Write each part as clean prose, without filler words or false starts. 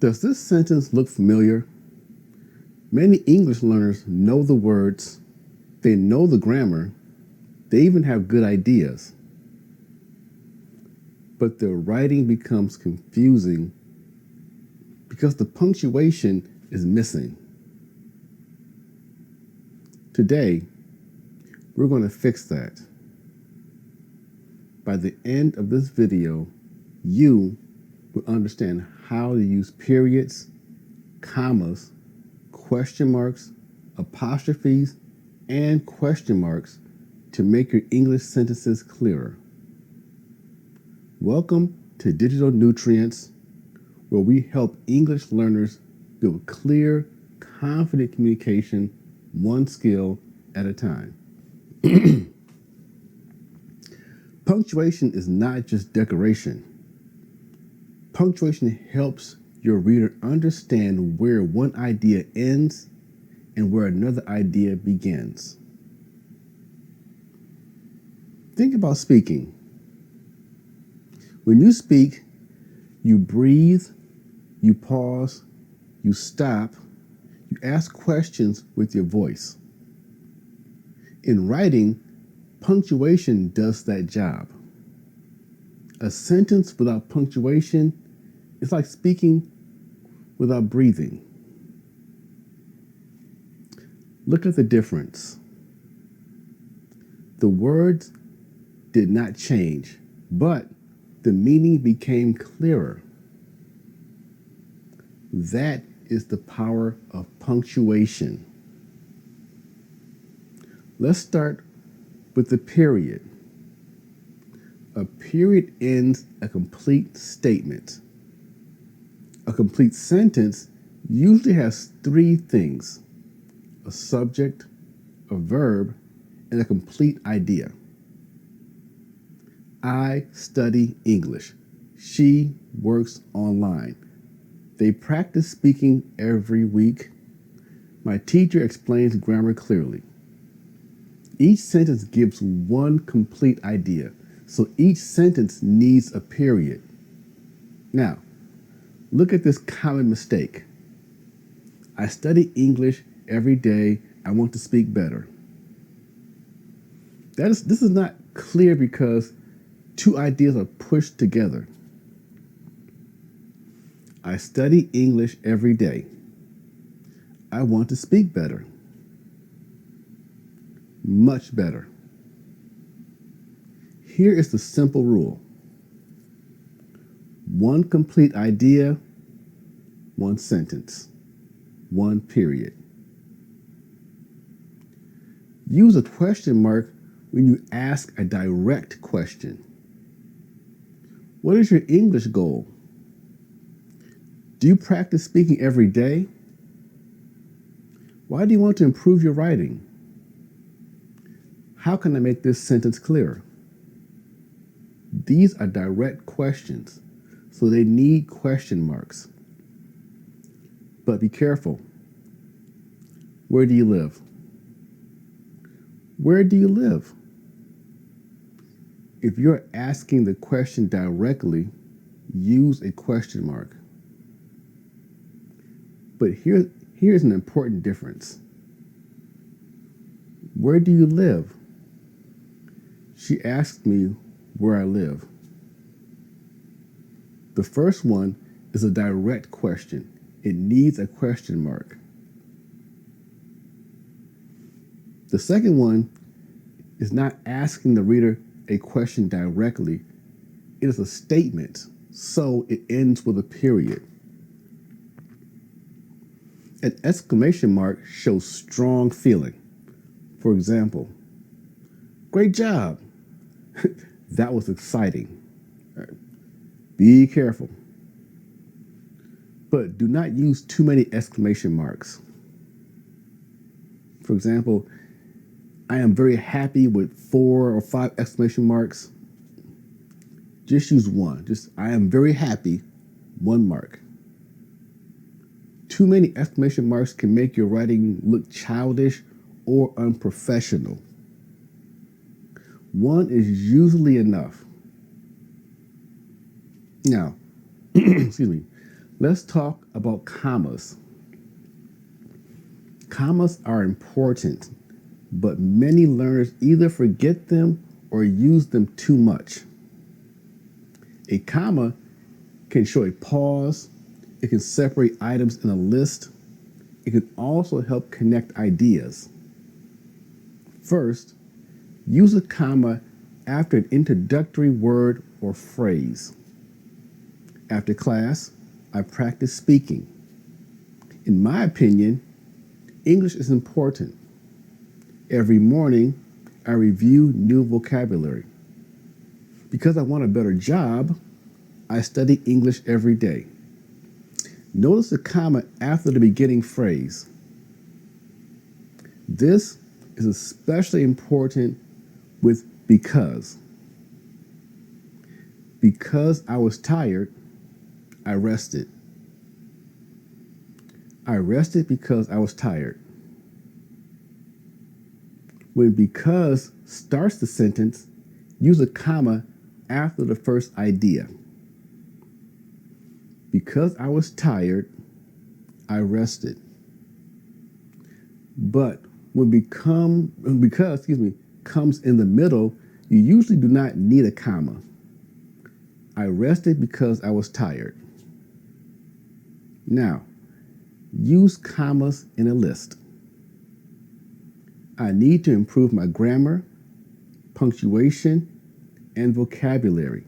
Does this sentence look familiar? Many English learners know the words, they know the grammar, they even have good ideas. But their writing becomes confusing because the punctuation is missing. Today, we're going to fix that. By the end of this video, you will understand how to use periods, commas, question marks, apostrophes, and question marks to make your English sentences clearer. Welcome to Digital Nutrients, where we help English learners build clear, confident communication, one skill at a time. Punctuation is not just decoration. Punctuation helps your reader understand where one idea ends and where another idea begins. Think about speaking. When you speak, you breathe, you pause, you stop, you ask questions with your voice. In writing, punctuation does that job. A sentence without punctuation is like speaking without breathing. Look at the difference. The words did not change, but the meaning became clearer. That is the power of punctuation. Let's start with the period. A period ends a complete statement. A complete sentence usually has three things: a subject, a verb, and a complete idea. I study English. She works online. They practice speaking every week. My teacher explains grammar clearly. Each sentence gives one complete idea, so each sentence needs a period. Now, look at this common mistake. I study English every day. I want to speak better. This is not clear because two ideas are pushed together. I study English every day. I want to speak better. Much better. Here is the simple rule. One complete idea, one sentence, one period. Use a question mark when you ask a direct question. What is your English goal? Do you practice speaking every day? Why do you want to improve your writing? How can I make this sentence clearer? These are direct questions, so they need question marks. But be careful. Where do you live? Where do you live? If you're asking the question directly, use a question mark. But here's an important difference. Where do you live? She asked me where I live. The first one is a direct question. It needs a question mark. The second one is not asking the reader a question directly. It is a statement, so it ends with a period. An exclamation mark shows strong feeling. For example, great job. That was exciting. Right. Be careful. But do not use too many exclamation marks. For example, I am very happy with 4 or 5 exclamation marks. Just use one. I am very happy, 1 mark. Too many exclamation marks can make your writing look childish or unprofessional. 1 is usually enough. Now, excuse me. Let's talk about commas. Commas are important, but many learners either forget them or use them too much. A comma can show a pause, it can separate items in a list, it can also help connect ideas. First, use a comma after an introductory word or phrase. After class, I practice speaking. In my opinion, English is important. Every morning, I review new vocabulary. Because I want a better job, I study English every day. Notice the comma after the beginning phrase. This is especially important with because. Because I was tired, I rested. I rested because I was tired. When because starts the sentence, use a comma after the first idea. Because I was tired, I rested. But when because comes in the middle, you usually do not need a comma. I rested because I was tired. Now, use commas in a list. I need to improve my grammar, punctuation, and vocabulary.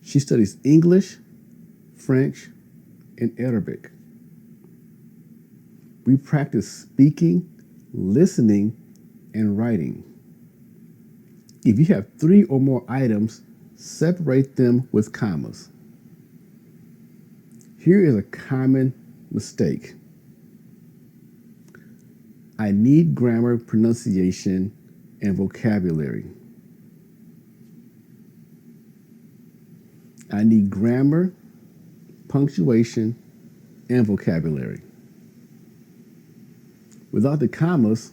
She studies English, French, and Arabic. We practice speaking, listening, and writing. If you have 3 or more items, separate them with commas. Here is a common mistake. I need grammar, pronunciation, and vocabulary. I need grammar, punctuation, and vocabulary. Without the commas,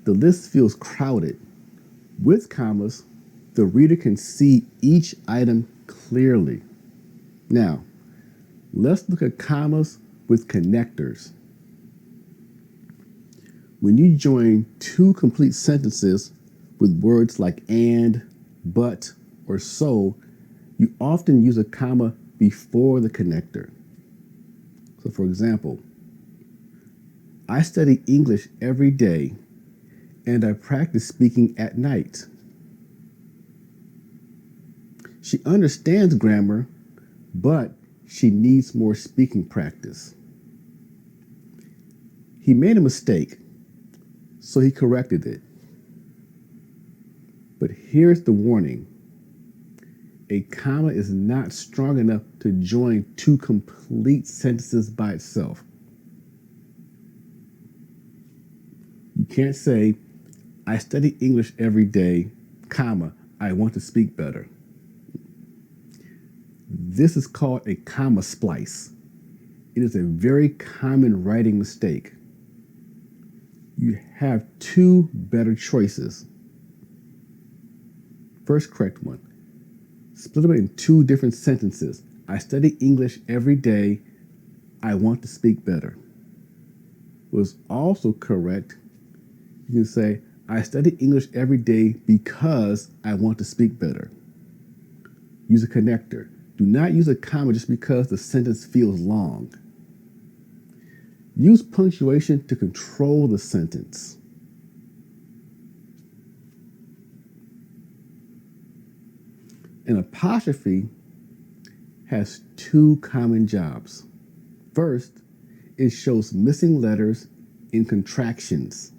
the list feels crowded. With commas, the reader can see each item clearly. Now, let's look at commas with connectors. When you join 2 complete sentences with words like and, but, or so, you often use a comma before the connector. So for example, I study English every day and I practice speaking at night. She understands grammar, but she needs more speaking practice. He made a mistake, so he corrected it. But here's the warning. A comma is not strong enough to join 2 complete sentences by itself. You can't say, I study English every day, comma, I want to speak better. This is called a comma splice. It is a very common writing mistake. You have 2 better choices. First correct one. Split them in 2 different sentences. I study English every day. I want to speak better. Was also correct. You can say, I study English every day because I want to speak better. Use a connector. Do not use a comma just because the sentence feels long. Use punctuation to control the sentence. An apostrophe has 2 common jobs. First, it shows missing letters in contractions.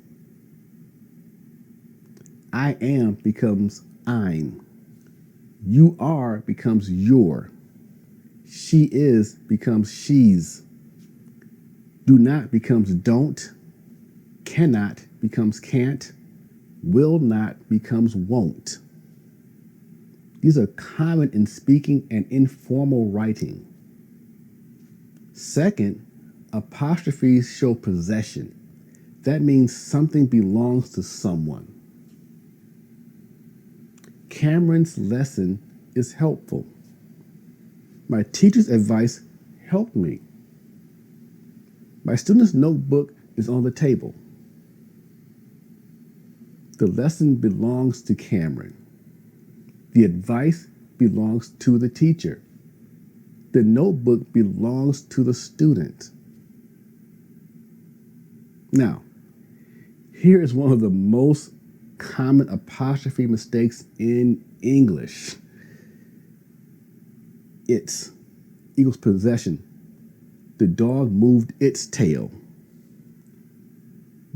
I am becomes I'm. You are becomes your. She is becomes she's. Do not becomes don't. Cannot becomes can't. Will not becomes won't. These are common in speaking and informal writing. Second, apostrophes show possession. That means something belongs to someone. Cameron's lesson is helpful. My teacher's advice helped me. My student's notebook is on the table. The lesson belongs to Cameron. The advice belongs to the teacher. The notebook belongs to the student. Now, here is one of the most common apostrophe mistakes in English. Its equals possession. The dog moved its tail.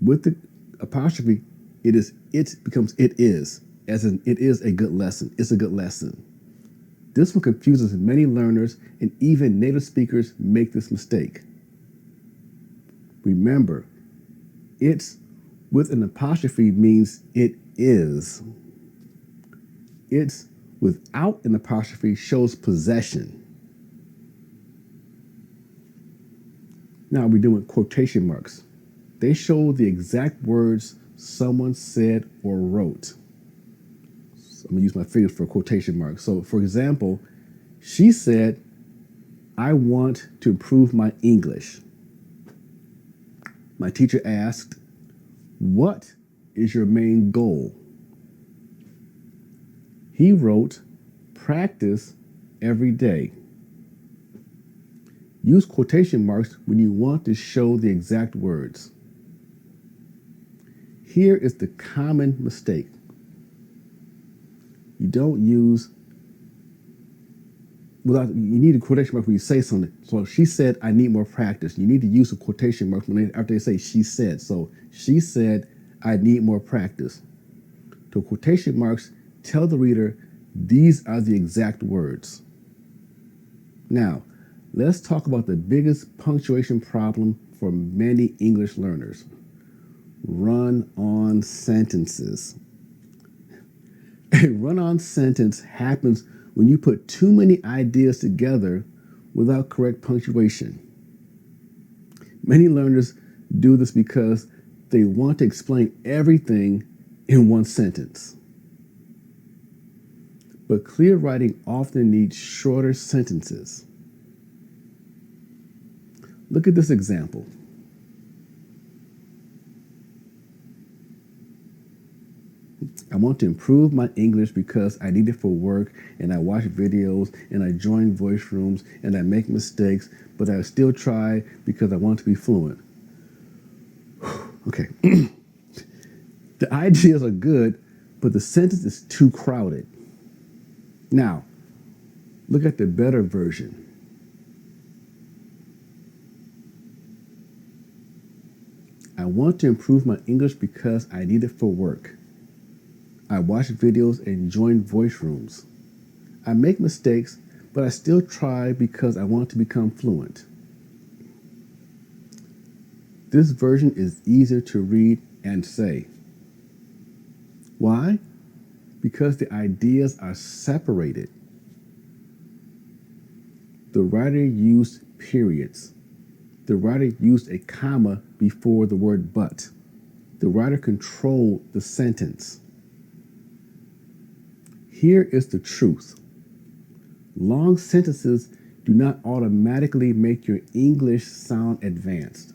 With the apostrophe, it becomes it is, as in it is a good lesson. It's a good lesson. This one confuses many learners, and even native speakers make this mistake. Remember, it's with an apostrophe means it is. It's without an apostrophe shows possession. Now we're doing quotation marks. They show the exact words someone said or wrote. So I'm going to use my fingers for quotation marks. So, for example, she said, "I want to improve my English." My teacher asked, "What is your main goal?" He wrote, "Practice every day." Use quotation marks when you want to show the exact words. Here is the common mistake. You don't use you need a quotation mark when you say something. So she said, "I need more practice." You need to use a quotation mark after they say she said. So she said, "I need more practice." So quotation marks tell the reader these are the exact words. Now, let's talk about the biggest punctuation problem for many English learners. Run-on sentences. A run-on sentence happens when you put too many ideas together without correct punctuation. Many learners do this because they want to explain everything in one sentence. But clear writing often needs shorter sentences. Look at this example. "I want to improve my English because I need it for work, and I watch videos, and I join voice rooms, and I make mistakes, but I still try because I want to be fluent." Okay. The ideas are good, but the sentence is too crowded. Now, look at the better version. "I want to improve my English because I need it for work. I watch videos and join voice rooms. I make mistakes, but I still try because I want to become fluent." This version is easier to read and say. Why? Because the ideas are separated. The writer used periods. The writer used a comma before the word "but." The writer controlled the sentence. Here is the truth. Long sentences do not automatically make your English sound advanced.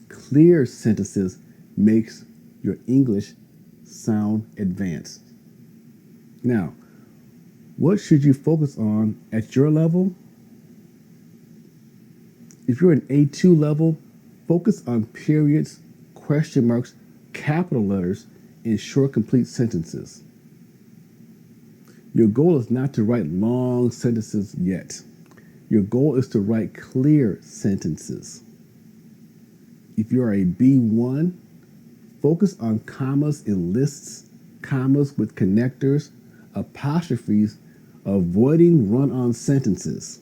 Clear sentences makes your English sound advanced. Now, what should you focus on at your level? If you're an A2 level, focus on periods, question marks, capital letters, and short, complete sentences. Your goal is not to write long sentences yet. Your goal is to write clear sentences. If you're a B1, focus on commas in lists, commas with connectors, apostrophes, avoiding run-on sentences.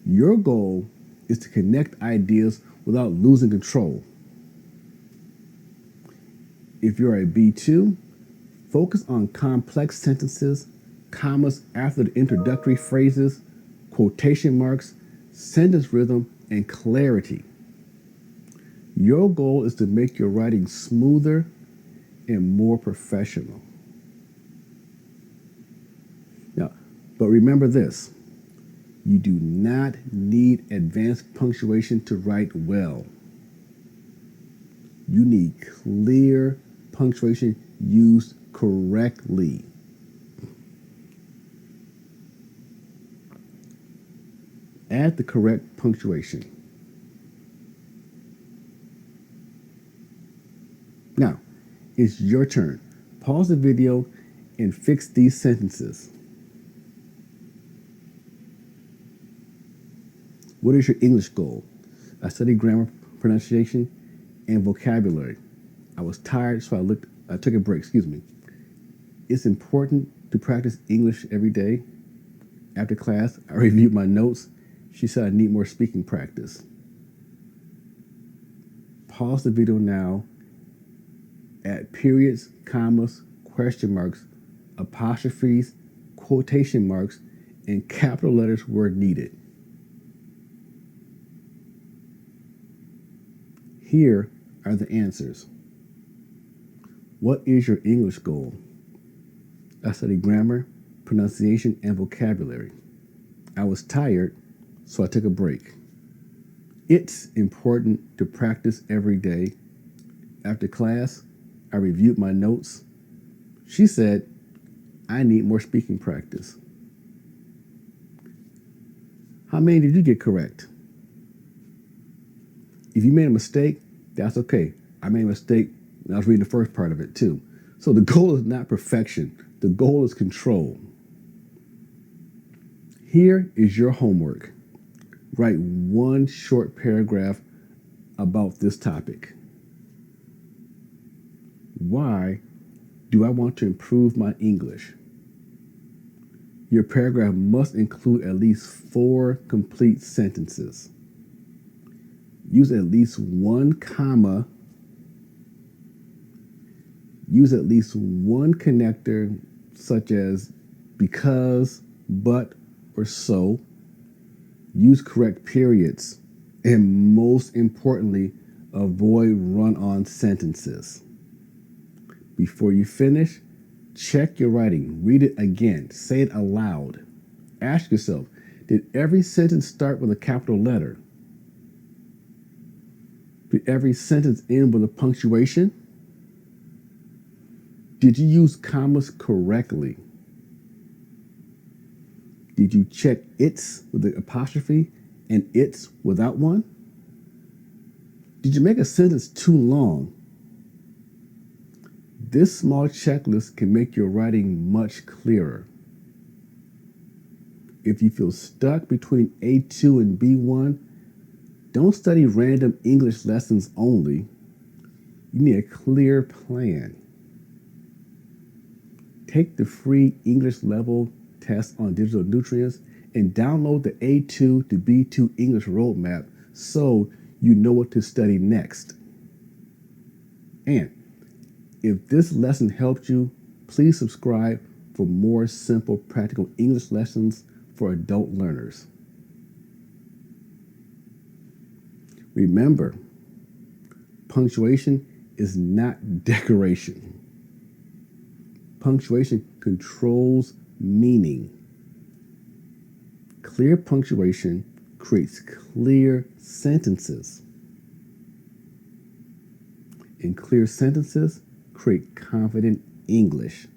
Your goal is to connect ideas without losing control. If you're a B2, focus on complex sentences, commas after the introductory phrases, quotation marks, sentence rhythm, and clarity. Your goal is to make your writing smoother and more professional. Now, But remember this, you do not need advanced punctuation to write well. You need clear punctuation used correctly. Add the correct punctuation. Now, it's your turn. Pause the video and fix these sentences. What is your English goal? I studied grammar, pronunciation, and vocabulary. I was tired, so I took a break, It's important to practice English every day. After class, I reviewed my notes. She said I need more speaking practice. Pause the video now. Add periods, commas, question marks, apostrophes, quotation marks, and capital letters where needed. Here are the answers. What is your English goal? I studied grammar, pronunciation, and vocabulary. I was tired, so I took a break. It's important to practice every day. After class, I reviewed my notes. She said, I need more speaking practice. How many did you get correct? If you made a mistake, that's okay. I made a mistake when I was reading the first part of it too. So the goal is not perfection. The goal is control. Here is your homework. Write one short paragraph about this topic. Why do I want to improve my English? Your paragraph must include at least 4 complete sentences. Use at least 1 comma. Use at least 1 connector, such as because, but, or so. Use correct periods. And most importantly, avoid run-on sentences. Before you finish, check your writing. Read it again. Say it aloud. Ask yourself, did every sentence start with a capital letter? Did every sentence end with a punctuation? Did you use commas correctly? Did you check its with the apostrophe and its without one? Did you make a sentence too long? This small checklist can make your writing much clearer. If you feel stuck between A2 and B1, don't study random English lessons only. You need a clear plan. Take the free English level test on digital nutrients and download the A2 to B2 English roadmap so you know what to study next. And if this lesson helped you, please subscribe for more simple, practical English lessons for adult learners. Remember, punctuation is not decoration. Punctuation controls meaning. Clear punctuation creates clear sentences. And clear sentences create confident English.